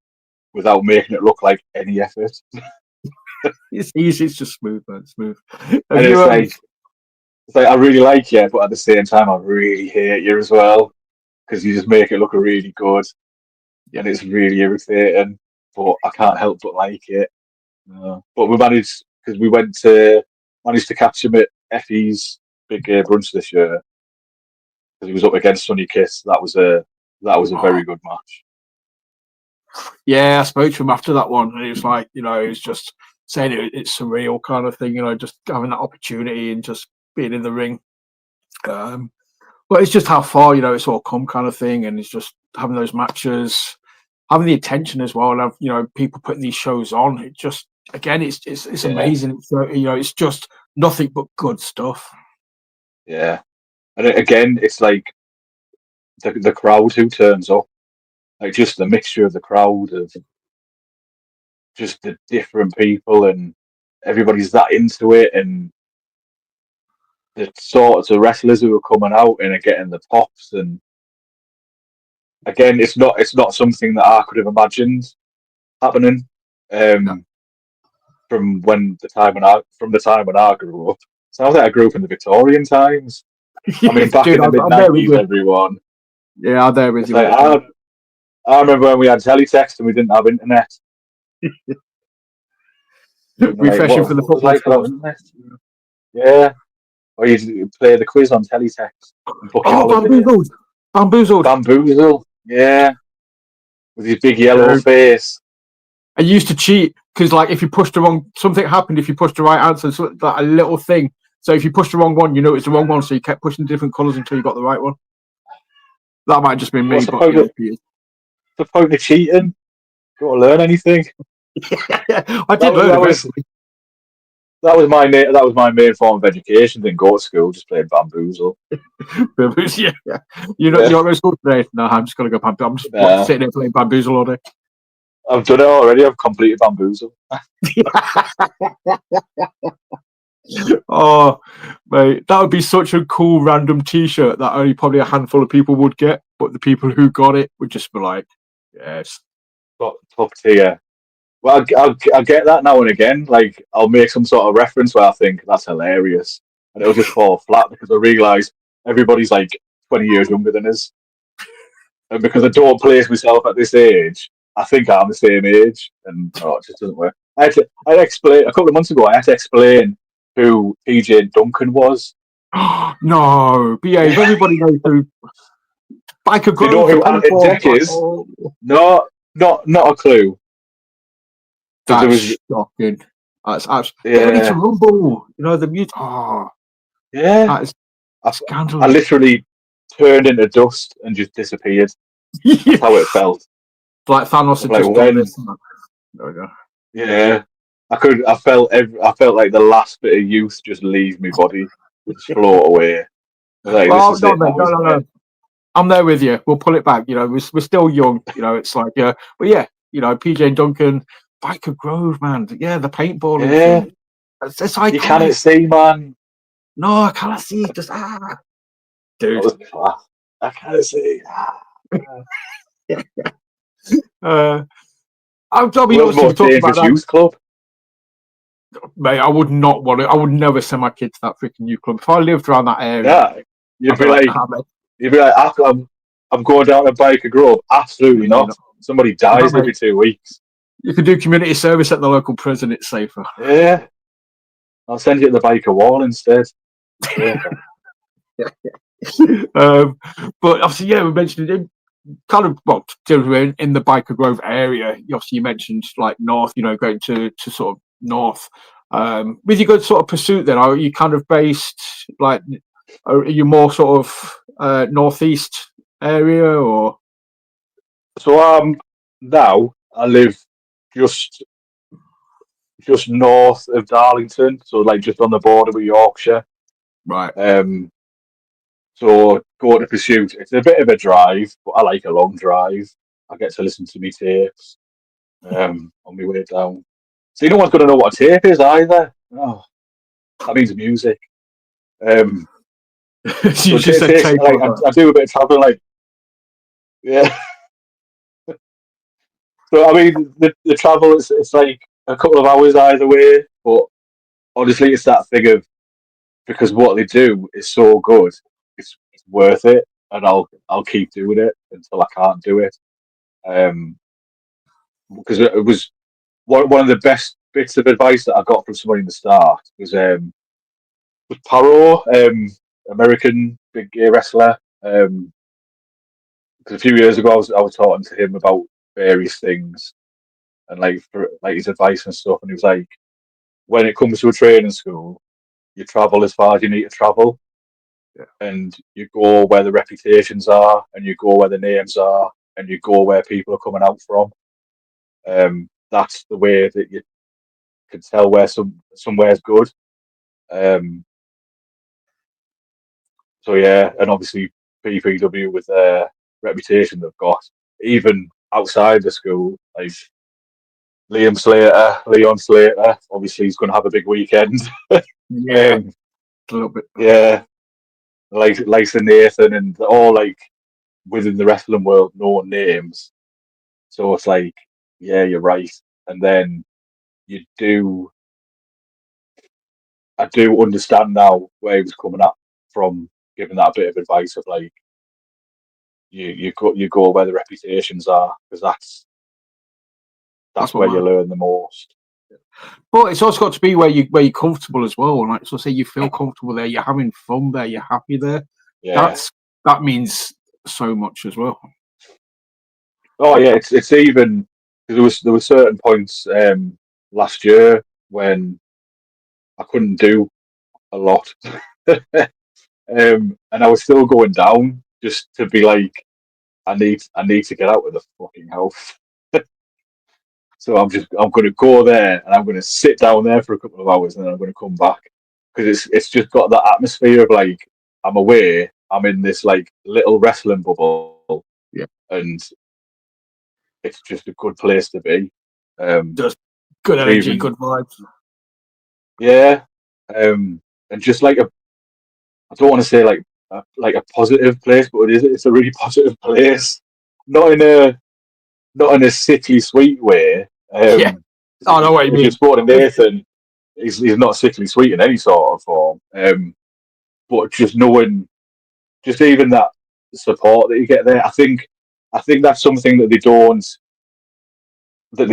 without making it look like any effort. It's easy, it's just smooth, man. Smooth. And it's like I really like you, but at the same time I really hate you as well. Because you just make it look really good, and it's really irritating. But I can't help but like it. But we managed because we managed to catch him at Effie's big brunch this year because he was up against Sonny Kiss. That was a very good match. Yeah, I spoke to him after that one, and he was like, he was just saying it's surreal kind of thing, just having that opportunity and just being in the ring. But it's just how far, it's all come kind of thing. And it's just having those matches, having the attention as well. And, people putting these shows on. It just, again, it's amazing. It's just nothing but good stuff. Yeah. And again, it's like the crowd who turns up, like just the mixture of the crowd of just the different people and everybody's that into it. And the sorts of wrestlers who are coming out and are getting the pops, and again, it's not something that I could have imagined happening from the time when I grew up. Sounds like I grew up in the Victorian times. I mean, back in the mid-90s, everyone. Yeah, I'm there with you. Like, I remember when we had teletext and we didn't have internet. Refreshing for the football. Yeah. Or you play the quiz on teletext. Bamboozled. Yeah. With his big yellow face. I used to cheat because, like, if you pushed the wrong, something happened if you pushed the right answer. So like a little thing. So if you pushed the wrong one, it's the wrong one. So you kept pushing different colours until you got the right one. That might have just been me. What's the point of cheating? You got to learn anything? I did learn eventually. That was my main form of education. Didn't go to school, just played bamboozle. Yeah. You're not going to school today? No, I'm just going to go bamboozle. I'm just sitting there playing bamboozle all day. I've done it already. I've completed bamboozle. Oh, mate, that would be such a cool random T-shirt that only probably a handful of people would get, but the people who got it would just be like, yes, top tier. Well, I get that now and again. Like, I'll make some sort of reference where I think that's hilarious, and it'll just fall flat because I realise everybody's like 20 years younger than us, and because I don't place myself at this age, I think I'm the same age, and it just doesn't work. I had to explain a couple of months ago. I had to explain who PJ Duncan was. No, behave. Everybody knows who Byker Grove. You know who Ant and Deck is? No, not a clue. That's shocking. That's absolutely. Get ready to rumble. The music. Oh, yeah. That is scandalous. I literally turned into dust and just disappeared. That's how it felt. Like Thanos had just done this. There we go. Yeah, I felt like the last bit of youth just leave my body, just float away. Like this Well, is no, it mate, now, no, no, isn't it? no. I'm there with you. We'll pull it back. You know, we're still young. You know, it's like, but yeah, you know, PJ Duncan, Byker Grove, man. Yeah, the paintballing Yeah, thing. It's you cannot iconic. see, man. No, I can't see. Just That dude. was class. I cannot see. Uh, I mean, World's obviously, we most talked about dangerous that, youth club. mate. I would not want to. I would never send my kid to that freaking youth club. If I lived around that area, Yeah, you'd I'd be be like, like, nah, mate. I'm going down to Byker Grove. Absolutely No, you're not. not. Somebody No, dies every mate. 2 weeks. You could do community service at the local prison. It's safer. Yeah, I'll send you to the Byker Wall instead. Safer. um, but obviously, yeah, we mentioned it kind of well, in the Byker Grove area. Obviously, you mentioned like north. You know, going to sort of north. With your good sort of pursuit, then are you kind of based like? Are you more sort of northeast area or So now I live just north of Darlington, so like just on the border with Yorkshire. right? Um, so going to Pursuit, it's a bit of a drive, but I like a long drive. I get to listen to me tapes on my way down. So no one's going to know what a tape is either. Oh, that means music. Um, You so just it said takes tape. like I do a bit of traveling, like yeah. So I mean, the travel it's like a couple of hours either way, but honestly, it's that thing of because what they do is so good, it's worth it, and I'll keep doing it until I can't do it. Um, because it was one of the best bits of advice that I got from somebody in the start was Paro, American big gay wrestler. Because a few years ago, I was talking to him about various things and like his advice and stuff, and he was like, when it comes to a training school, you travel as far as you need to travel, Yeah, and you go where the reputations are, and you go where the names are, and you go where people are coming out from. That's the way that you can tell where somewhere's good. Um, so yeah, and obviously PPW with their reputation they've got, even outside the school, like Leon Slater, obviously he's going to have a big weekend. yeah, um, a little bit. yeah, like Lisa Nathan, and they're all like within the wrestling world known names. So it's like, yeah, you're right. And then you do, I do understand now where he was coming at from giving that bit of advice of like, you go where the reputations are because That's that's what where you matters. learn the most. But it's also got to be where you're comfortable as well. Like so, say you feel comfortable there, you're having fun there, you're happy there. Yeah. That's that means so much as well. Oh yeah, it's even because there were certain points last year when I couldn't do a lot, and I was still going down just to be like, I need to get out of the fucking house. So I'm going to go there and I'm going to sit down there for a couple of hours and then I'm going to come back because it's just got that atmosphere of like I'm away, I'm in this like little wrestling bubble, Yeah, and it's just a good place to be. just good Because energy, even good vibes. yeah, and just like I don't want to say like a positive place, but it's a really positive place. Not in a not in a sickly sweet way. Yeah, I know what you If you're mean. sporting Nathan, he's not sickly sweet in any sort of form. But just knowing, just even that support that you get there, I think that's something that they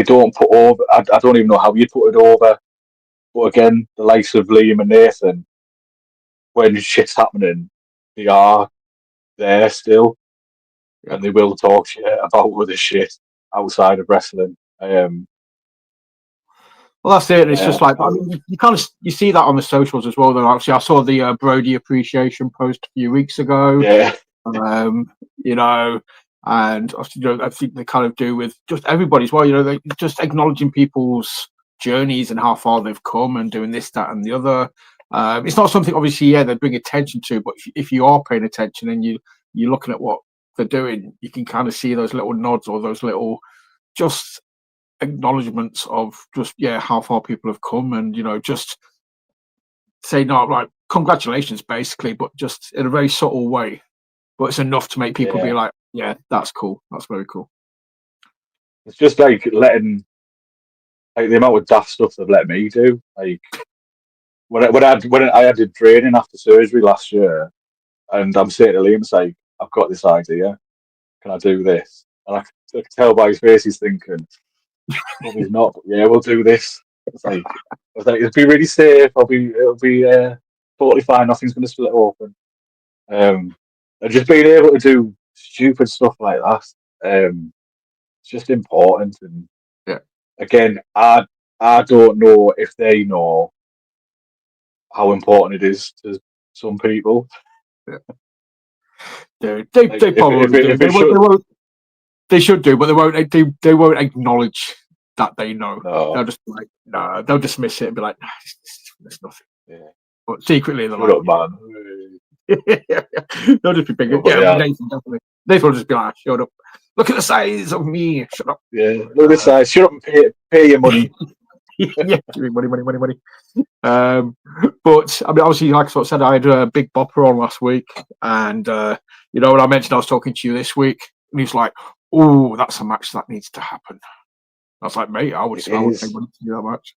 don't put over. I don't even know how you put it over. But again, the likes of Liam and Nathan, when shit's happening, they are there still, Yeah. and they will talk shit about other shit outside of wrestling. Well, that's it. It's Yeah, just like I mean, you kind of you see that on the socials as well. Though actually, I saw the Brody appreciation post a few weeks ago. yeah, Um, you know, And I think they kind of do with just everybody as well. They just acknowledging people's journeys and how far they've come and doing this, that, and the other. It's not something obviously, they bring attention to, but if you are paying attention and you're looking at what they're doing, you can kind of see those little nods or those little just acknowledgements of just how far people have come, and just say no, like congratulations, basically, but just in a very subtle way. But it's enough to make people be like, yeah, that's cool. That's very cool. It's just like letting, like the amount of daft stuff they've let me do. Like when I had a training after surgery last year, and I'm saying to Liam, it's like, I've got this idea. Can I do this? And I could tell by his face he's thinking, probably not, but yeah, we'll do this. I was like, it'll be really safe. It'll be totally fine. Nothing's going to split open. And just being able to do stupid stuff like that, it's just important. And again, I don't know if they know how important it is to some people. They probably do. They should do, but they won't. They won't acknowledge that they know. No. They'll just be like, no. They'll dismiss it and be like, nah, it's nothing. Yeah. But secretly, they're Shut like, up, man. They'll just be bigger. Nathan, definitely. Nathan will just be like, shut up. Look at the size of me. Shut up. Yeah, look at the size. Shut up and pay your money. Yeah, give me money. But I mean, obviously, like I sort of said, I had a Big Bopper on last week, and when I mentioned I was talking to you this week, and he's like, "Oh, that's a match that needs to happen." I was like, "Mate, I would pay money to do that match."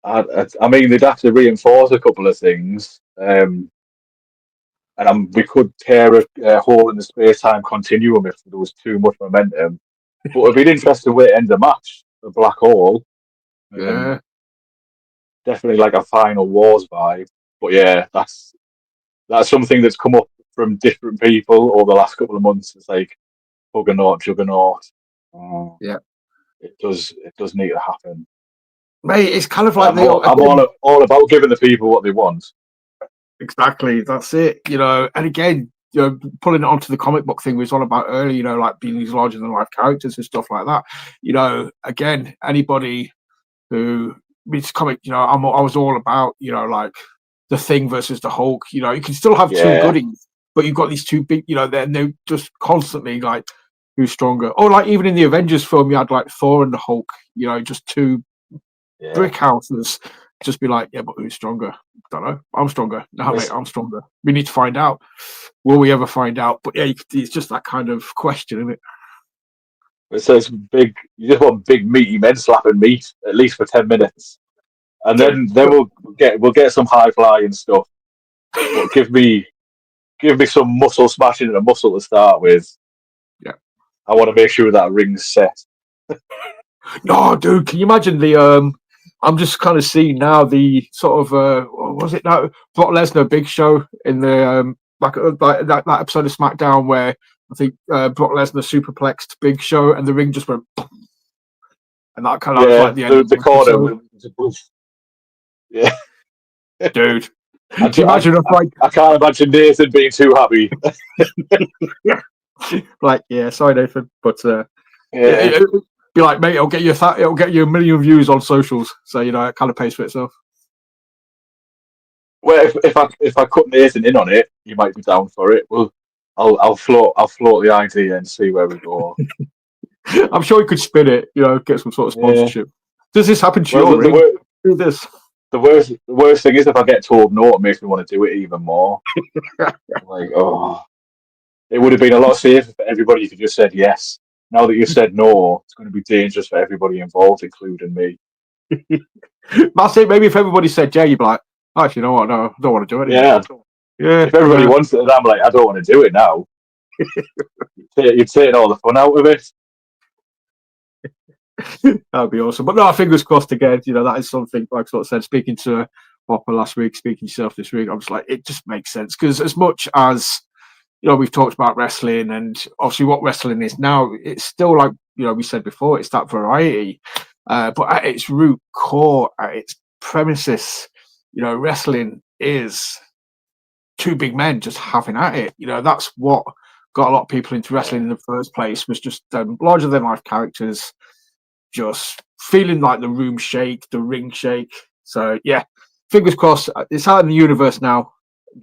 I mean, they'd have to reinforce a couple of things, and we could tear a hole in the space-time continuum if there was too much momentum. But it'd be an interesting way to end the match, a black hole. Definitely like a Final Wars vibe. But yeah, that's something that's come up from different people over the last couple of months. It's like Huggernaut, Juggernaut. It does need to happen. Mate, it's kind of like I'm all about giving the people what they want. Exactly, that's it. And again, pulling it onto the comic book thing we was on about earlier, like being these larger than life characters and stuff like that. Again, anybody who reads comic, I was all about, like the Thing versus the Hulk. You can still have two goodies, but you've got these two big, they're just constantly like who's stronger. Or like even in the Avengers film, you had like Thor and the Hulk. Just two brick houses. Just be like, yeah, but who's stronger? Don't know. I'm stronger. No, mate, I'm stronger. We need to find out. Will we ever find out? But yeah, it's just that kind of question, isn't it? So it's big. You just want big meaty men slapping meat at least for 10 minutes, and then we'll get some high flying stuff. But give me some muscle smashing and a muscle to start with. Yeah, I want to make sure that ring's set. No, dude, can you imagine the I'm just kind of seeing now the sort of what was it now? Brock Lesnar Big Show in the like that episode of SmackDown where I think Brock Lesnar superplexed Big Show and the ring just went, and that kind of like the end of the corner. Yeah, dude. Can you imagine I can't imagine Nathan being too happy. Yeah, like sorry Nathan, but be like, mate, it'll get you a million views on socials, so it kind of pays for itself. Well, if I cut Nathan in on it, he might be down for it. Well, I'll float the idea and see where we go. I'm sure he could spin it, get some sort of sponsorship. Does this happen to you? Do this. The worst thing is if I get told no, it makes me want to do it even more. Like, it would have been a lot safer for everybody if you just said yes. Now that you've said no, it's going to be dangerous for everybody involved, including me. I think maybe if everybody said yeah, you'd be like, actually, you know what? No, I don't want to do it anymore. Yeah. If everybody wants it, I'm like, I don't want to do it now. You're taking all the fun out of it. That'd be awesome. But no, fingers crossed again. That is something, like I sort of said, speaking to Hopper last week, speaking to yourself this week, I was like, it just makes sense. Because as much as, we've talked about wrestling and obviously what wrestling is now, it's still like, we said before, it's that variety. But at its root core, at its premises, wrestling is two big men just having at it. That's what got a lot of people into wrestling in the first place was just larger than life characters, just feeling like the room shake, the ring shake. So yeah, fingers crossed. It's out in the universe now.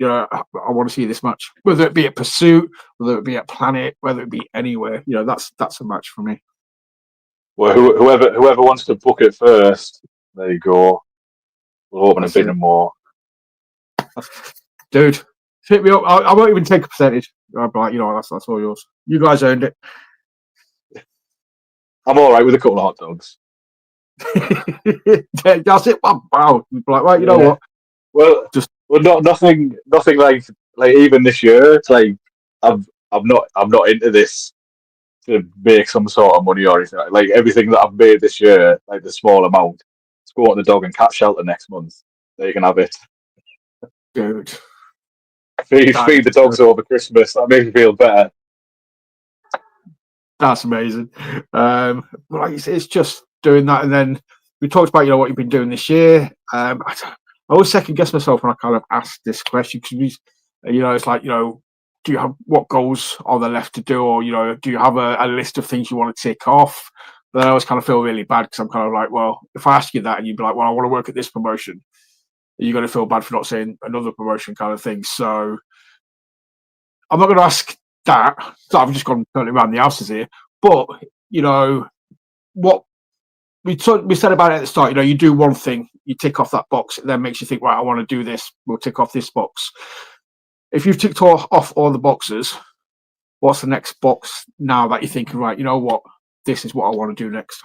I want to see this match, whether it be at Pursuit, whether it be at Planet, whether it be anywhere. That's a match for me. Well, whoever wants to book it first, there you go. We'll open a bit more. Dude, hit me up. I won't even take a percentage. I'm like, that's all yours. You guys earned it. I'm all right with a couple of hot dogs. That's it. Wow. Like, right, you know what? Well, nothing like even this year. It's like I'm not into this to make some sort of money or anything. Like everything that I've made this year, like the small amount, let's go on the dog and cat shelter next month. There you can have it. Dude. Feed the dogs over Christmas. That makes me feel better. That's amazing. It's just doing that, and then we talked about what you've been doing this year. I always second guess myself when I kind of ask this question because it's like do you have what goals are there left to do, or do you have a list of things you want to tick off? But I always kind of feel really bad because I'm kind of like, well, if I ask you that and you'd be like, well, I want to work at this promotion, you're going to feel bad for not saying another promotion kind of thing. So I'm not going to ask that. So I've just gone totally around the houses here. But what we said about it at the start. You do one thing, you tick off that box, it then makes you think, right, I want to do this. We'll tick off this box. If you've ticked off all the boxes, what's the next box now that you're thinking, right, you know what, this is what I want to do next?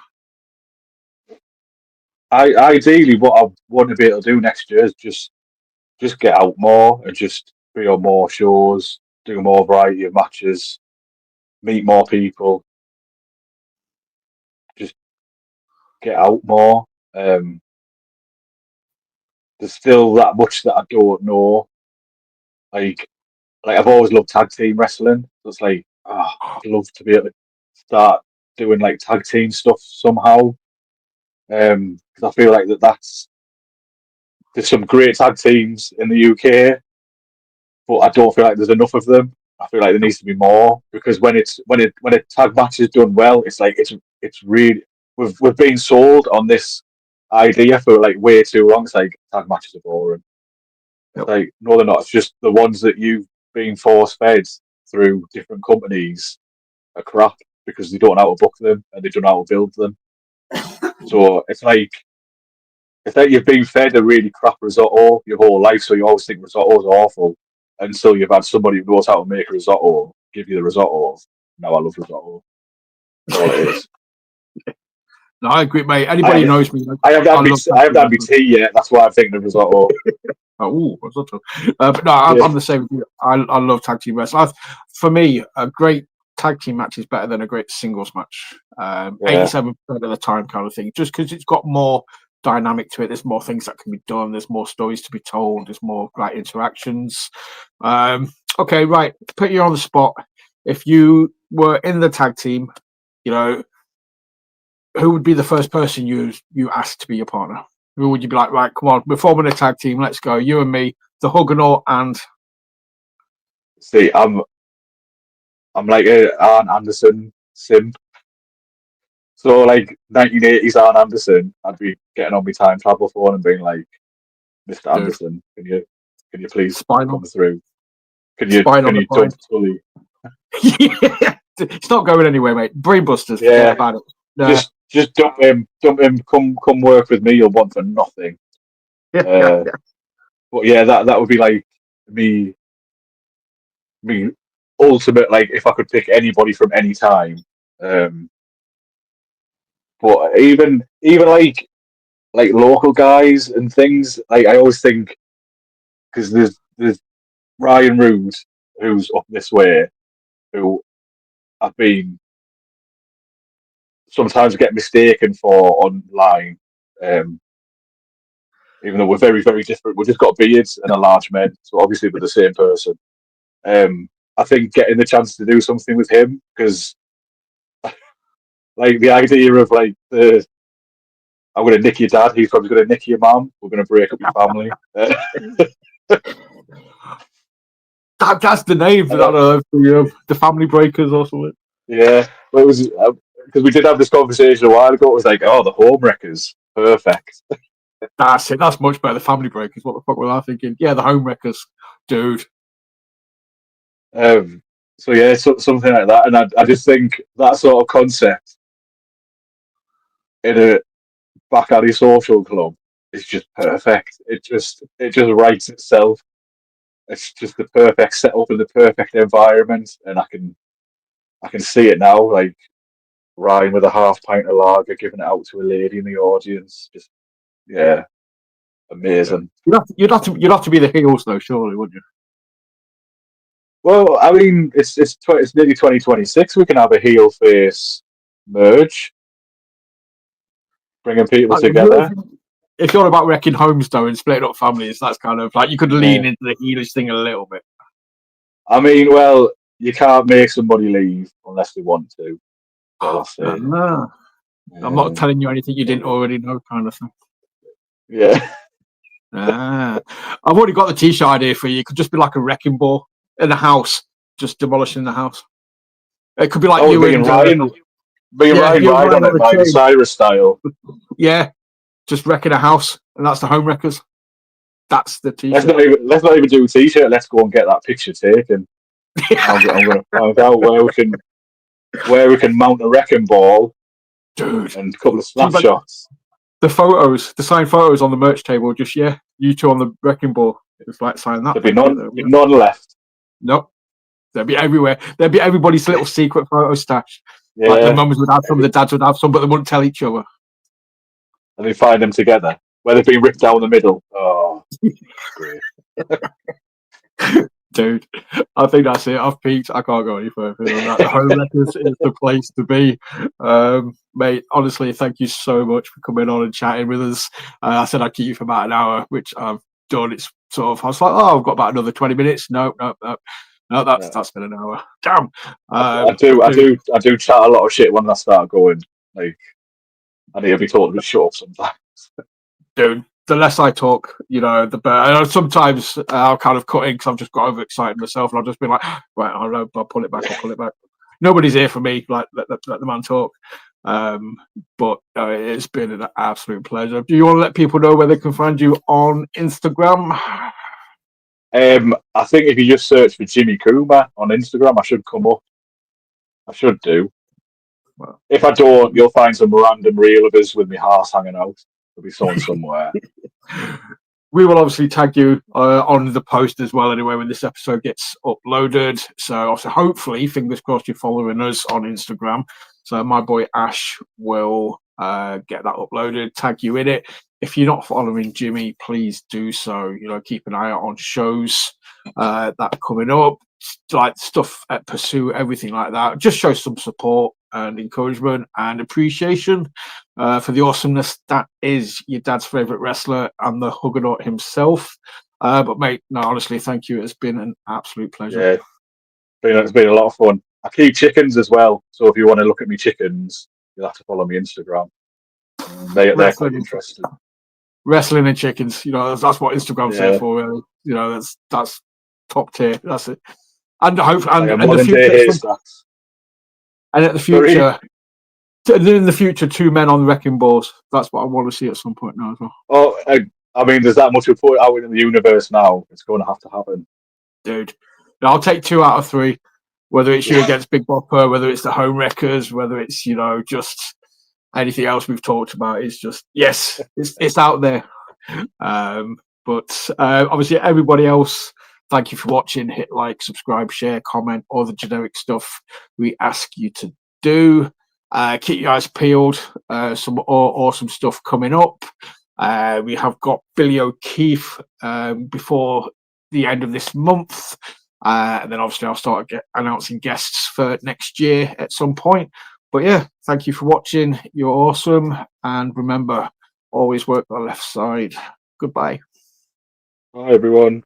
Ideally, what I want to be able to do next year is just get out more and just be on more shows, do more variety of matches, meet more people, just get out more. There's still that much that I don't know. Like I've always loved tag team wrestling. So it's like, I'd love to be able to start doing like tag team stuff somehow. Because I feel like there's some great tag teams in the UK, but I don't feel like there's enough of them. I feel like there needs to be more because when a tag match is done well, it's like it's really we've been sold on this idea for like way too long. It's like tag matches are boring. It's like no, they're not. It's just the ones that you've been force fed through different companies are crap because they don't know how to book them and they don't know how to build them. So it's like you've been fed a really crap risotto your whole life, so you always think risotto's awful until you've had somebody who knows how to make a risotto give you the risotto. Now I love risotto. That's all it is. No, I agree, mate. Anybody who knows me, I haven't had my tea yet. That's why I'm thinking of risotto. Risotto. But no, I'm the same with you. I love tag team wrestling. For me, a great tag team match is better than a great singles match. 87% of the time, kind of thing. Just because it's got more dynamic to it. There's more things that can be done. There's more stories to be told. There's more interactions. Okay, right. To put you on the spot, if you were in the tag team, who would be the first person you asked to be your partner? Who would you be like, right, come on, we're forming a tag team, let's go. You and me, the Huggernaut and... See, I'm like an Arn Anderson simp. So like 1980s Arn Anderson, I'd be getting on my time travel phone and being like, Mr. Anderson, can you please come through? Can you dump Tully? Yeah. It's not going anywhere, mate. Brainbusters, forget about it. Just dump him. Come work with me. You'll want for nothing. But yeah, that would be like me ultimate. Like if I could pick anybody from any time. But even like local guys and things. Like I always think because there's Ryan Rood who's up this way, who I've been sometimes get mistaken for online. Even though we're very, very different, we've just got beards and a large men, so obviously we're the same person. I think getting the chance to do something with him, because like the idea of like I'm going to nick your dad, he's probably going to nick your mum, we're going to break up your family. That's the name for that. The Family Breakers or something. Yeah, well, it was because we did have this conversation a while ago. It was like, oh, the Home Wreckers, perfect. That's it. That's much better. The Family Breakers. What the fuck was I thinking? Yeah, the Home Wreckers, dude. So yeah, something like that, and I just think that sort of concept in a back alley social club is just perfect. It just writes itself. It's just the perfect setup and the perfect environment, and I can see it now, like Ryan with a half pint of lager, giving it out to a lady in the audience. Just yeah, amazing. You'd have to be the heels though, surely, wouldn't you? Well, I mean, it's nearly 2026. We can have a heel face merge, bringing people together. If you're about wrecking homes though and splitting up families, that's kind of like you could lean Yeah. into the heelish thing a little bit. I mean, well, you can't make somebody leave unless they want to. All I say. No. I'm not telling you anything you didn't already know, kind of thing. Yeah. I've already got the t-shirt idea for you. It could just be like a wrecking ball in the house, just demolishing the house. It could be like you and Ryan. Ryan ride on it, Miley Cyrus style. Yeah, just wrecking a house, and that's the Home Wreckers. That's the t-shirt. Let's not even do a t-shirt. Let's go and get that picture taken. I'm going to find out where we can mount a wrecking ball, dude, and a couple of snapshots. The signed photos on the merch table. Just you two on the wrecking ball. It's like sign that. There'd be none left. Nope. They'd be everywhere. There'd be everybody's little secret photo stash. Yeah. Like the mums would have some, the dads would have some, but they wouldn't tell each other. And they find them together, where they've been ripped down the middle. Oh, great. Dude, I think that's it. I've peaked. I can't go any further than that. The Home Wreckers is the place to be. Mate, honestly, thank you so much for coming on and chatting with us. I said I'd keep you for about an hour, which I've done. It's sort of, I was like, oh, I've got about another 20 minutes. No, that's been an hour. Damn. I do chat a lot of shit when I start going. Like, I need to be told to shut up sometimes. Dude, the less I talk, the better. Sometimes I'll kind of cut in because I've just got overexcited myself, and I'll just be like, right, I'll pull it back. Nobody's here for me. Like, let the man talk. But it's been an absolute pleasure. Do you want to let people know where they can find you on Instagram? I think if you just search for Jimmy Kuma on Instagram, I should come up. I should do. Well, if I don't, you'll find some random reel of us with my horse hanging out. There'll be someone somewhere. We will obviously tag you on the post as well anyway when this episode gets uploaded. So also, hopefully, fingers crossed, you're following us on Instagram. So my boy Ash will get that uploaded, tag you in it. If you're not following Jimmy, please do so. Keep an eye out on shows that are coming up, like stuff at Pursue, everything like that. Just show some support and encouragement and appreciation for the awesomeness that is your dad's favorite wrestler and the Huggernaut himself. But mate, no, honestly, thank you. It's been an absolute pleasure. Yeah, it's been a lot of fun. I keep chickens as well, so if you want to look at me chickens, you'll have to follow me Instagram. They're quite interesting. Wrestling and chickens, that's what Instagram's there for. Really. That's top tier. That's it. And hopefully, and the future. And at the future, in the future, 2 men on wrecking balls. That's what I want to see at some point now as well. Oh, I mean, there's that much we put out in the universe now. It's going to have to happen, dude. I'll take 2 out of 3. Whether it's you against Big Bopper, whether it's the Home Wreckers, whether it's just anything else we've talked about, is just yes, it's out there. But obviously, everybody else, thank you for watching. Hit like, subscribe, share, comment, all the generic stuff we ask you to do. Keep your eyes peeled. Some awesome stuff coming up. We have got Billy O'Keefe before the end of this month. And then obviously I'll start announcing guests for next year at some point. But yeah, thank you for watching. You're awesome. And remember, always work the left side. Goodbye. Bye, everyone.